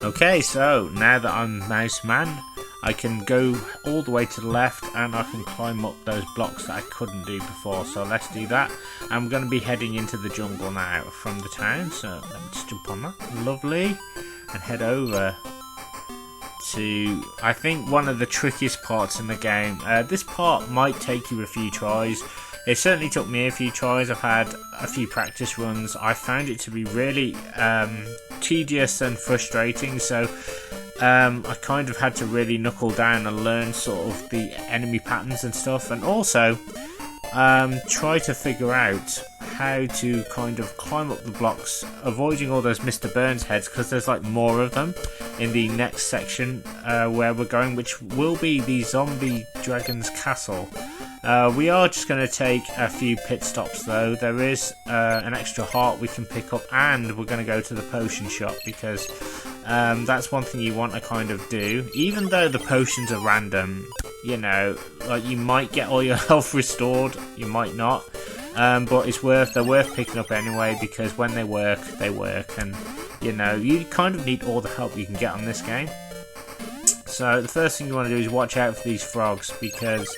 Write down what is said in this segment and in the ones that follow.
Okay, so now that I'm Mouse Man, I can go all the way to the left and I can climb up those blocks that I couldn't do before. So let's do that. I'm going to be heading into the jungle now from the town. So let's jump on that. Lovely. And head over to, I think, one of the trickiest parts in the game. This part might take you a few tries. It certainly took me a few tries. I've had a few practice runs. I found it to be really tedious and frustrating, so I kind of had to really knuckle down and learn sort of the enemy patterns and stuff, and also try to figure out how to kind of climb up the blocks, avoiding all those Mr. Burns heads, because there's like more of them in the next section where we're going, which will be the Zombie Dragon's Castle. We are just going to take a few pit stops though. There is an extra heart we can pick up, and we're going to go to the potion shop because that's one thing you want to kind of do. Even though the potions are random, you know, like you might get all your health restored, you might not, but they're worth picking up anyway, because when they work, and you know, you kind of need all the help you can get on this game. So the first thing you want to do is watch out for these frogs, because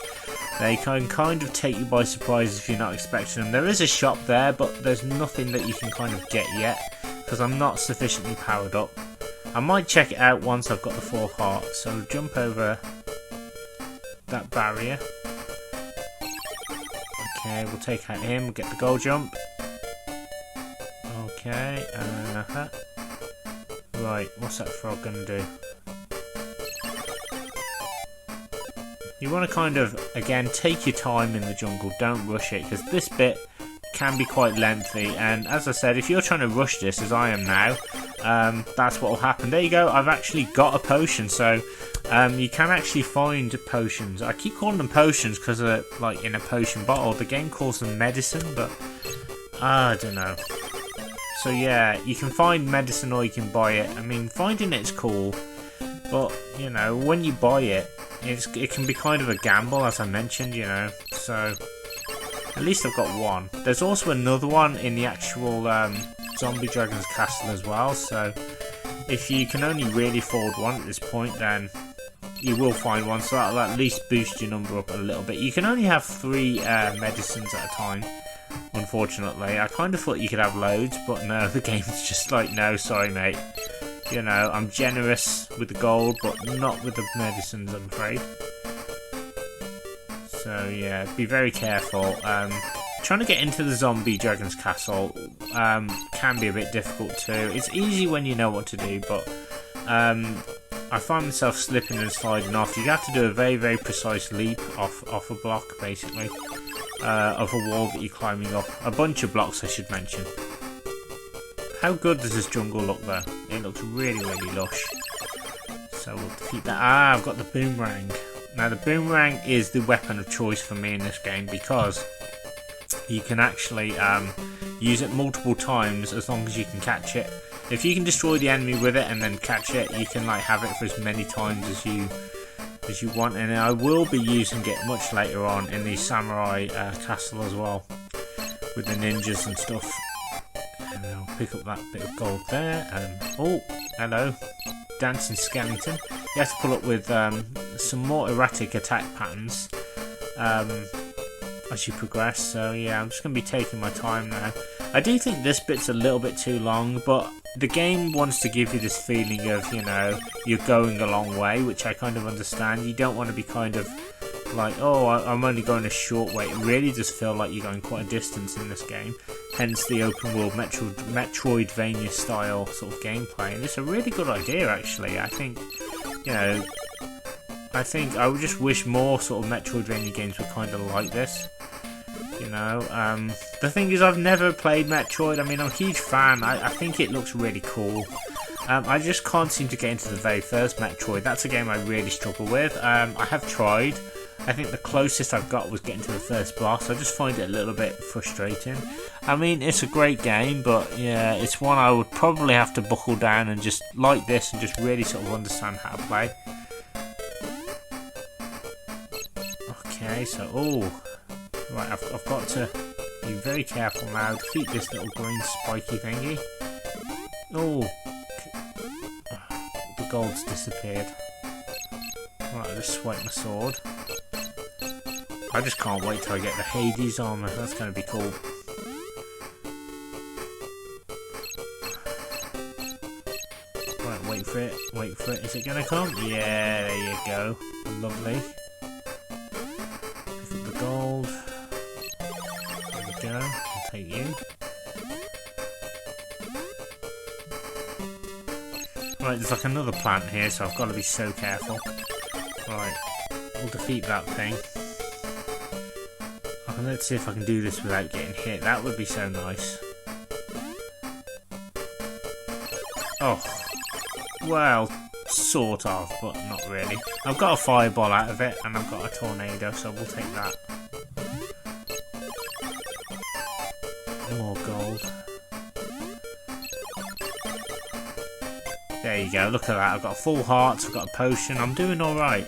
they can kind of take you by surprise if you're not expecting them. There is a shop there, but there's nothing that you can kind of get yet, because I'm not sufficiently powered up. I might check it out once I've got the 4 hearts. So jump over that barrier. Okay, we'll take out him, we'll get the gold jump. Okay, right, what's that frog gonna do? You want to kind of, again, take your time in the jungle, don't rush it, because this bit can be quite lengthy, and as I said, if you're trying to rush this, as I am now, that's what will happen. There you go, I've actually got a potion, so you can actually find potions. I keep calling them potions because they're like in a potion bottle. The game calls them medicine, but I don't know. So yeah, you can find medicine or you can buy it. I mean, finding it's cool, but you know, when you buy it, it can be kind of a gamble, as I mentioned, you know. So at least I've got one. There's also another one in the actual Zombie Dragon's Castle as well, so if you can only really afford one at this point, then you will find one, so that'll at least boost your number up a little bit. You can only have 3 medicines at a time, unfortunately. I kind of thought you could have loads, but no, the game's just like, no, sorry mate. You know, I'm generous with the gold, but not with the medicines, I'm afraid. So yeah, be very careful. Trying to get into the Zombie Dragon's Castle can be a bit difficult too. It's easy when you know what to do, but I find myself slipping and sliding off. You have to do a very, very precise leap off a block, basically, of a wall that you're climbing up. A bunch of blocks, I should mention. How good does this jungle look though? It looks really, really lush. So we'll defeat that. Ah, I've got the boomerang. Now the boomerang is the weapon of choice for me in this game, because you can actually use it multiple times as long as you can catch it. If you can destroy the enemy with it and then catch it, you can like have it for as many times as you want. And I will be using it much later on in the samurai castle as well, with the ninjas and stuff. And I'll pick up that bit of gold there. Oh, hello, dancing skeleton. You have to pull up with some more erratic attack patterns as you progress. So yeah, I'm just going to be taking my time now. I do think this bit's a little bit too long, but the game wants to give you this feeling of, you know, you're going a long way, which I kind of understand. You don't want to be kind of like, oh, I'm only going a short way. It really does feel like you're going quite a distance in this game, hence the open world Metroidvania style sort of gameplay. And it's a really good idea, actually. I think, you know, I would just wish more sort of Metroidvania games were kind of like this. You know, the thing is, I've never played Metroid. I mean, I'm a huge fan. I think it looks really cool. I just can't seem to get into the very first Metroid. That's a game I really struggle with. I have tried. I think the closest I've got was getting to the first boss. I just find it a little bit frustrating. I mean, it's a great game, but yeah, it's one I would probably have to buckle down and just like this and just really sort of understand how to play. Okay, so, oh, right, I've got to be very careful now. Defeat this little green spiky thingy. Oh, gold's disappeared. Right, I'll just swipe my sword. I just can't wait till I get the Hades armor. That's going to be cool. Right, wait for it. Wait for it. Is it going to come? Yeah, there you go. Lovely. Pick up the gold. There we go. I'll take you. Right, there's like another plant here, so I've got to be so careful. Right, we'll defeat that thing. Let's see if I can do this without getting hit. That would be so nice. Oh, well, sort of, but not really. I've got a fireball out of it, and I've got a tornado, so we'll take that. More gold. There you go, look at that. I've got full hearts, I've got a potion. I'm doing alright.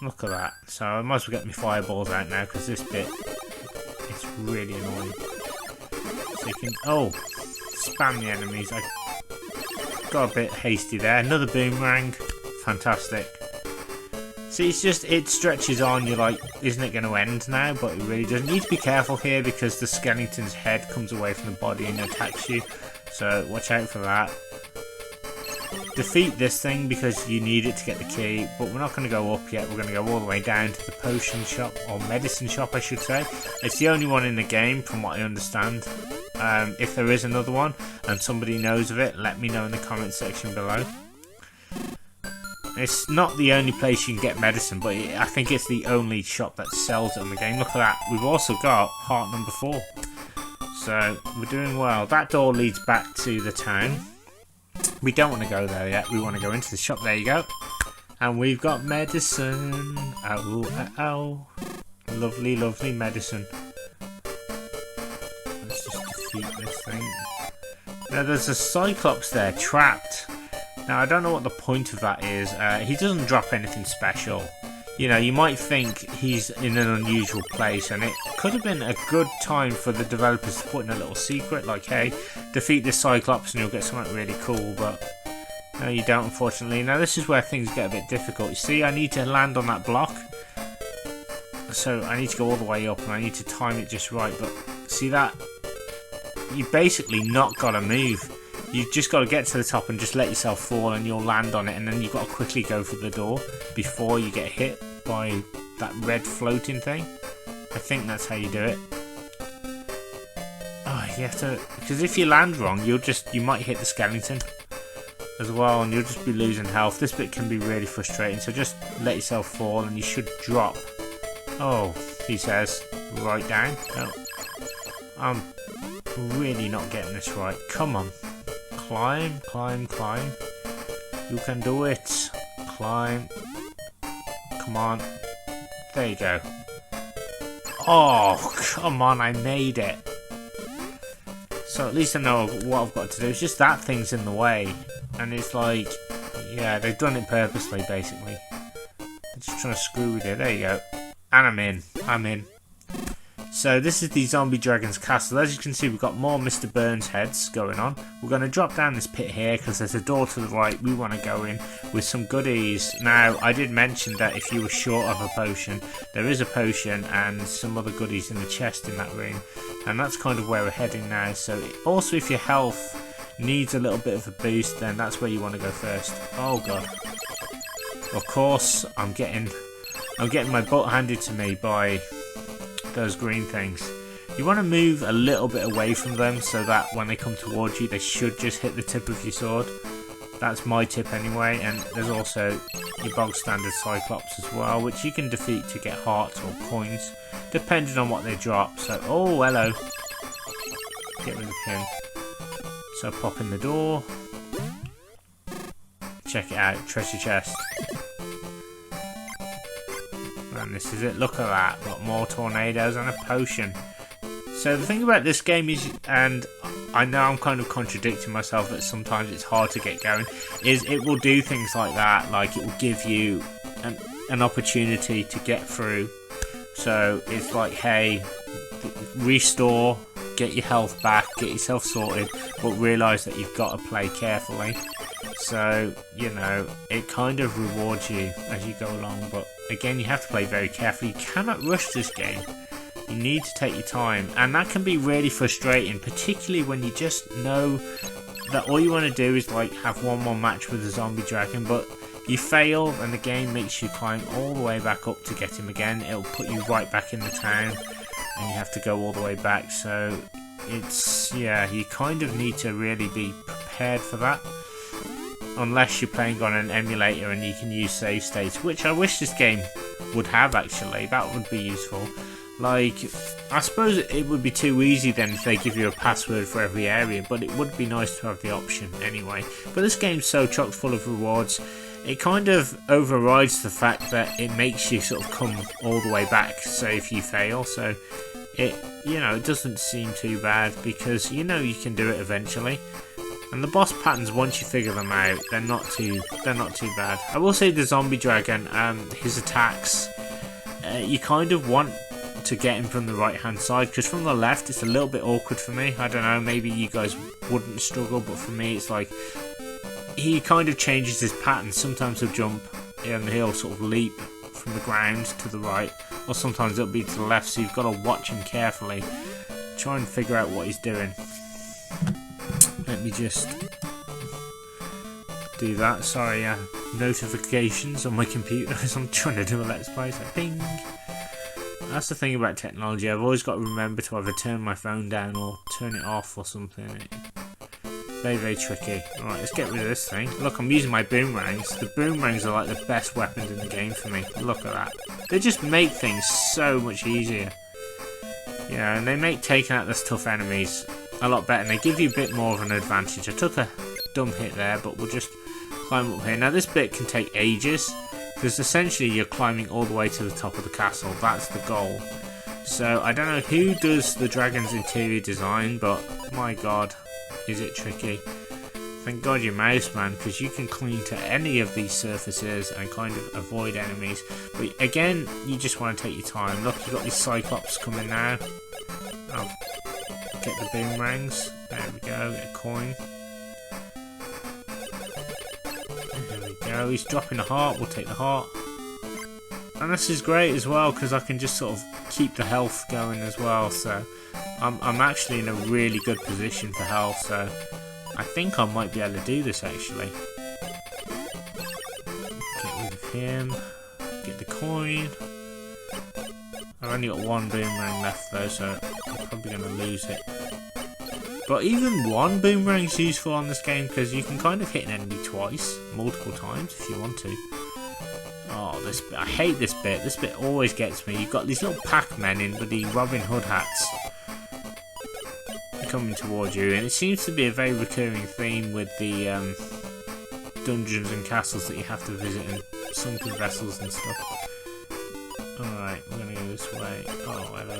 Look at that. So I might as well get my fireballs out now, because this bit is really annoying. So you can... Oh! Spam the enemies. I got a bit hasty there. Another boomerang. Fantastic. See, it's just... It stretches on. You're like, isn't it going to end now? But it really doesn't. You need to be careful here, because the skeleton's head comes away from the body and attacks you. So watch out for that. Defeat this thing because you need it to get the key, but we're not going to go up yet. We're going to go all the way down to the potion shop, or medicine shop I should say. It's the only one in the game from what I understand. If there is another one and somebody knows of it, let me know in the comment section below. It's not the only place you can get medicine, but I think it's the only shop that sells it in the game. Look at that. We've also got heart number 4. So we're doing well. That door leads back to the town. We don't want to go there yet. We want to go into the shop. There you go. And we've got medicine. Oh, oh. Lovely, lovely medicine. Let's just defeat this thing. Now, there's a Cyclops there, trapped. Now, I don't know what the point of that is. He doesn't drop anything special. You know, you might think he's in an unusual place, and it could have been a good time for the developers to put in a little secret, like, hey, defeat this Cyclops and you'll get something really cool, but no, you don't, unfortunately. Now, this is where things get a bit difficult. You see, I need to land on that block, so I need to go all the way up, and I need to time it just right, but see that? You basically not got to move. You've just got to get to the top and just let yourself fall, and you'll land on it, and then you've got to quickly go for the door before you get hit by that red floating thing. I think that's how you do it. Oh, you have to, because if you land wrong, you might hit the skeleton as well, and you'll just be losing health. This bit can be really frustrating, so just let yourself fall, and you should drop. Oh, he says, right down. No, I'm really not getting this right. Come on. Climb, climb, climb. You can do it. Climb. Come on. There you go. Oh, come on, I made it. So at least I know what I've got to do. It's just that thing's in the way. And it's like, yeah, they've done it purposely, basically. They're just trying to screw with it. There you go. And I'm in. I'm in. So this is the Zombie Dragon's Castle. As you can see, we've got more Mr. Burns heads going on. We're going to drop down this pit here because there's a door to the right. We want to go in with some goodies. Now, I did mention that if you were short of a potion, there is a potion and some other goodies in the chest in that room. And that's kind of where we're heading now. So also, if your health needs a little bit of a boost, then that's where you want to go first. Oh god. Of course, I'm getting my butt handed to me by those green things. You want to move a little bit away from them so that when they come towards you, they should just hit the tip of your sword. That's my tip anyway. And there's also your bog standard Cyclops as well, which you can defeat to get hearts or coins, depending on what they drop. So, oh, hello. Get rid of him. So pop in the door. Check it out, treasure chest. And this is it, look at that, got more tornadoes and a potion. So the thing about this game is, and I know I'm kind of contradicting myself that sometimes it's hard to get going, is it will do things like that, like it will give you an opportunity to get through. So it's like, hey, restore, get your health back, get yourself sorted, but realise that you've got to play carefully. So, you know, it kind of rewards you as you go along, but again, you have to play very carefully. You cannot rush this game. You need to take your time, and that can be really frustrating, particularly when you just know that all you want to do is like have one more match with a zombie dragon, but you fail and the game makes you climb all the way back up to get him again. It'll put you right back in the town and you have to go all the way back. So it's, yeah, you kind of need to really be prepared for that, unless you're playing on an emulator and you can use save states, which I wish this game would have actually. That would be useful. Like, I suppose it would be too easy then if they give you a password for every area, but it would be nice to have the option anyway. But this game's so chock full of rewards, it kind of overrides the fact that it makes you sort of come all the way back, say if you fail. So it, you know, it doesn't seem too bad because you know you can do it eventually. And the boss patterns, once you figure them out, they're not too bad. I will say the zombie dragon, his attacks, you kind of want to get him from the right hand side, because from the left it's a little bit awkward for me. I don't know, maybe you guys wouldn't struggle, but for me it's like he kind of changes his pattern. Sometimes he'll jump and he'll sort of leap from the ground to the right, or sometimes it'll be to the left, so you've got to watch him carefully, try and figure out what he's doing. Let me just do that. Sorry, notifications on my computer as I'm trying to do a let's play, so ping. That's the thing about technology, I've always got to remember to either turn my phone down or turn it off or something. Very, very tricky. Alright, let's get rid of this thing. Look, I'm using my boomerangs. The boomerangs are like the best weapons in the game for me. Look at that. They just make things so much easier. Yeah, and they make taking out those tough enemies a lot better, and they give you a bit more of an advantage. I took a dumb hit there, but we'll just climb up here. Now this bit can take ages, because essentially you're climbing all the way to the top of the castle. That's the goal. So I don't know who does the dragon's interior design, but my god, is it tricky. Thank god you're mouse, man, because you can cling to any of these surfaces and kind of avoid enemies. But again, you just want to take your time. Look, you've got these cyclops coming now. Oh, get the boomerangs. There we go, get a coin. There we go, he's dropping a heart, we'll take the heart. And this is great as well, because I can just sort of keep the health going as well, so I'm actually in a really good position for health, so I think I might be able to do this actually. Get rid of him, get the coin. I've only got one boomerang left though, so I'm probably going to lose it. But even one boomerang is useful on this game, because you can kind of hit an enemy twice, multiple times if you want to. Oh, this bit, I hate this bit. This bit always gets me. You've got these little Pac-Men in with the Robin Hood hats coming towards you, and it seems to be a very recurring theme with the dungeons and castles that you have to visit and sunken vessels and stuff. Alright, we're going to go this way. Oh, hello.